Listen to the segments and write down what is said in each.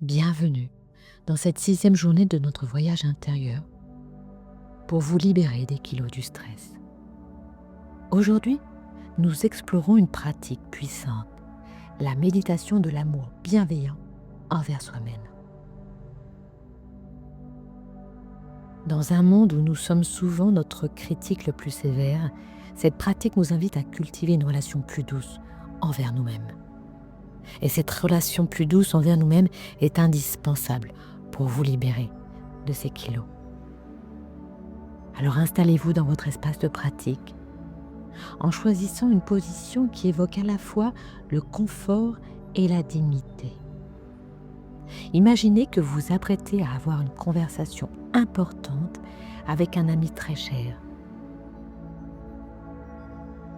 Bienvenue dans cette 6e journée de notre voyage intérieur pour vous libérer des kilos du stress. Aujourd'hui, nous explorons une pratique puissante, la méditation de l'amour bienveillant envers soi-même. Dans un monde où nous sommes souvent notre critique le plus sévère, cette pratique nous invite à cultiver une relation plus douce envers nous-mêmes. Et cette relation plus douce envers nous-mêmes est indispensable pour vous libérer de ces kilos. Alors installez-vous dans votre espace de pratique en choisissant une position qui évoque à la fois le confort et la dignité. Imaginez que vous vous apprêtez à avoir une conversation importante avec un ami très cher.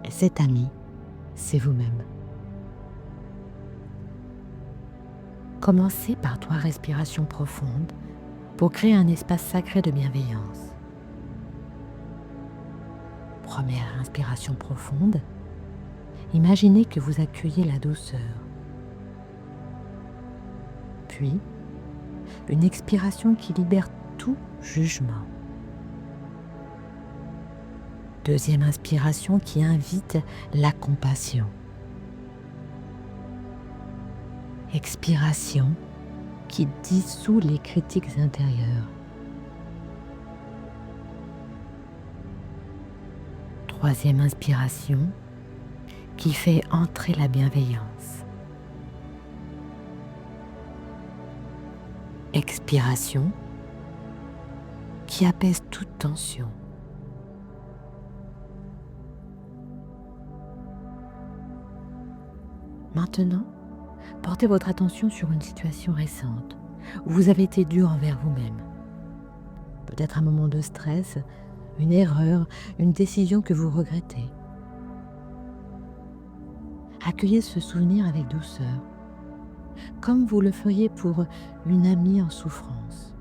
Et cet ami, c'est vous-même. Commencez par 3 respirations profondes pour créer un espace sacré de bienveillance. Première inspiration profonde, imaginez que vous accueillez la douceur. Puis, une expiration qui libère tout jugement. Deuxième inspiration qui invite la compassion. Expiration qui dissout les critiques intérieures. Troisième inspiration qui fait entrer la bienveillance. Expiration qui apaise toute tension. Maintenant, portez votre attention sur une situation récente où vous avez été dur envers vous-même. Peut-être un moment de stress, une erreur, une décision que vous regrettez. Accueillez ce souvenir avec douceur, comme vous le feriez pour une amie en souffrance.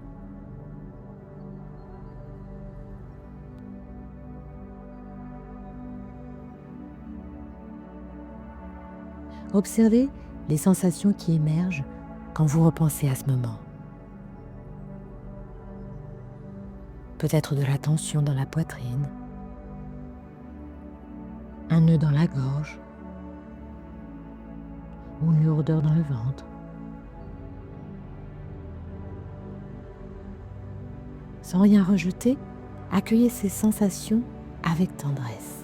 Observez les sensations qui émergent quand vous repensez à ce moment. Peut-être de la tension dans la poitrine, un nœud dans la gorge ou une lourdeur dans le ventre. Sans rien rejeter, accueillez ces sensations avec tendresse.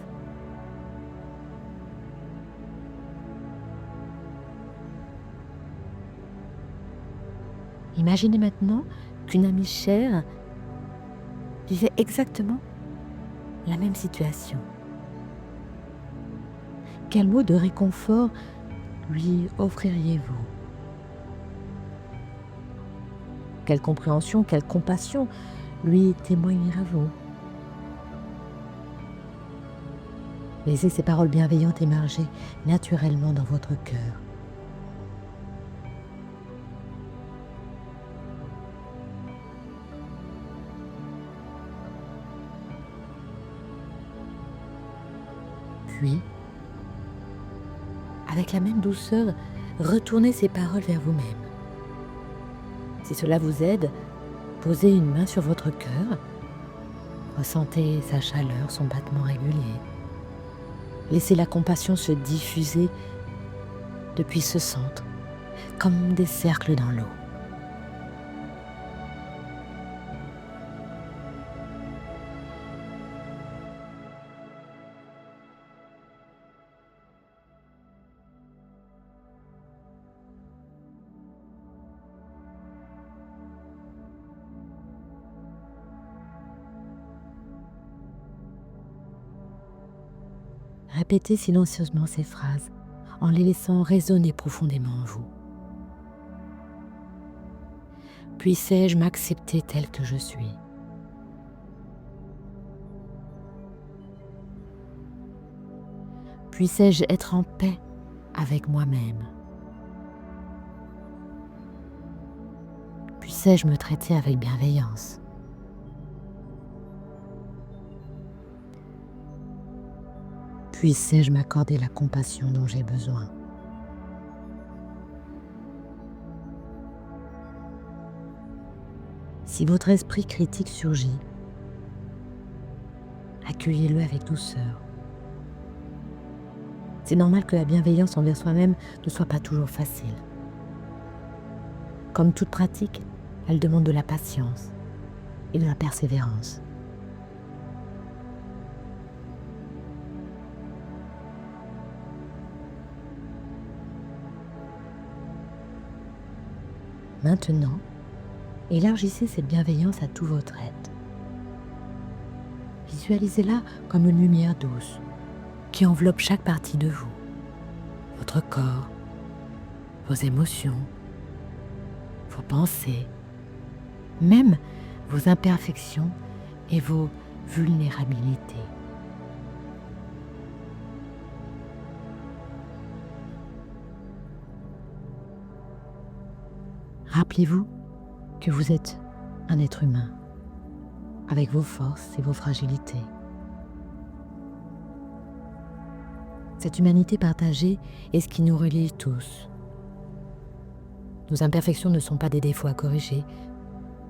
Imaginez maintenant qu'une amie chère vivait exactement la même situation. Quel mot de réconfort lui offririez-vous? Quelle compréhension, quelle compassion lui témoignerez-vous? Laissez ces paroles bienveillantes émerger naturellement dans votre cœur. Puis, avec la même douceur, retournez ces paroles vers vous-même. Si cela vous aide, posez une main sur votre cœur, ressentez sa chaleur, son battement régulier. Laissez la compassion se diffuser depuis ce centre, comme des cercles dans l'eau. Répétez silencieusement ces phrases en les laissant résonner profondément en vous. Puissais-je m'accepter tel que je suis? Puissais-je être en paix avec moi-même? Puissais-je me traiter avec bienveillance? Puissais-je m'accorder la compassion dont j'ai besoin? Si votre esprit critique surgit, accueillez-le avec douceur. C'est normal que la bienveillance envers soi-même ne soit pas toujours facile. Comme toute pratique, elle demande de la patience et de la persévérance. Maintenant, élargissez cette bienveillance à tout votre être. Visualisez-la comme une lumière douce qui enveloppe chaque partie de vous, votre corps, vos émotions, vos pensées, même vos imperfections et vos vulnérabilités. Rappelez-vous que vous êtes un être humain, avec vos forces et vos fragilités. Cette humanité partagée est ce qui nous relie tous. Nos imperfections ne sont pas des défauts à corriger,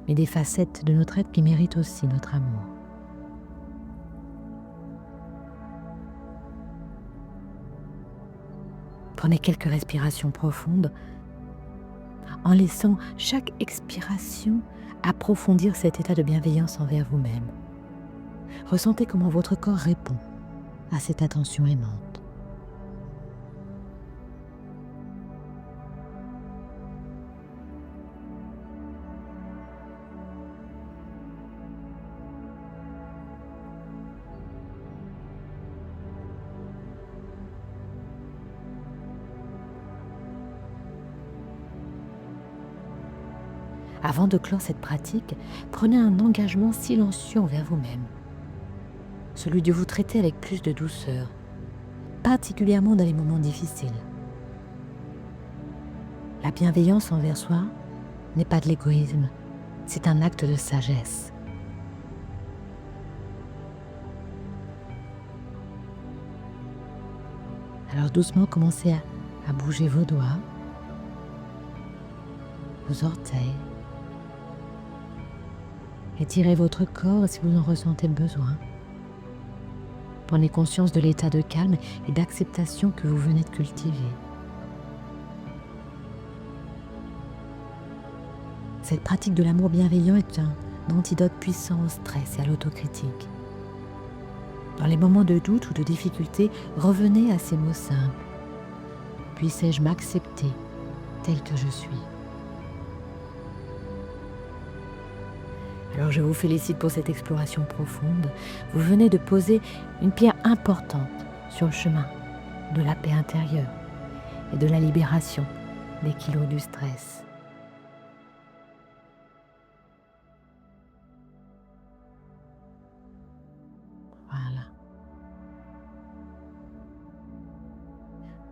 mais des facettes de notre être qui méritent aussi notre amour. Prenez quelques respirations profondes, en laissant chaque expiration approfondir cet état de bienveillance envers vous-même. Ressentez comment votre corps répond à cette attention aimante. Avant de clore cette pratique, prenez un engagement silencieux envers vous-même. Celui de vous traiter avec plus de douceur, particulièrement dans les moments difficiles. La bienveillance envers soi n'est pas de l'égoïsme, c'est un acte de sagesse. Alors doucement, commencez à bouger vos doigts, vos orteils. Étirez votre corps si vous en ressentez le besoin. Prenez conscience de l'état de calme et d'acceptation que vous venez de cultiver. Cette pratique de l'amour bienveillant est un antidote puissant au stress et à l'autocritique. Dans les moments de doute ou de difficulté, revenez à ces mots simples. Puissais-je m'accepter tel que je suis ? Alors je vous félicite pour cette exploration profonde. Vous venez de poser une pierre importante sur le chemin de la paix intérieure et de la libération des kilos du stress. Voilà.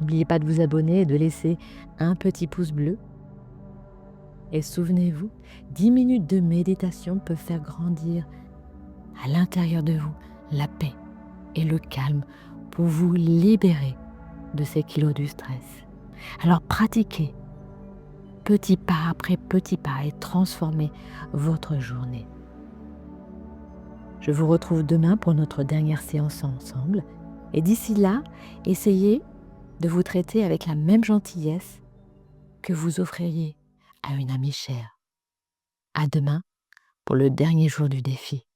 N'oubliez pas de vous abonner et de laisser un petit pouce bleu. Et souvenez-vous, 10 minutes de méditation peuvent faire grandir à l'intérieur de vous la paix et le calme pour vous libérer de ces kilos du stress. Alors pratiquez petit pas après petit pas et transformez votre journée. Je vous retrouve demain pour notre dernière séance ensemble. Et d'ici là, essayez de vous traiter avec la même gentillesse que vous offririez à une amie chère. À demain pour le dernier jour du défi.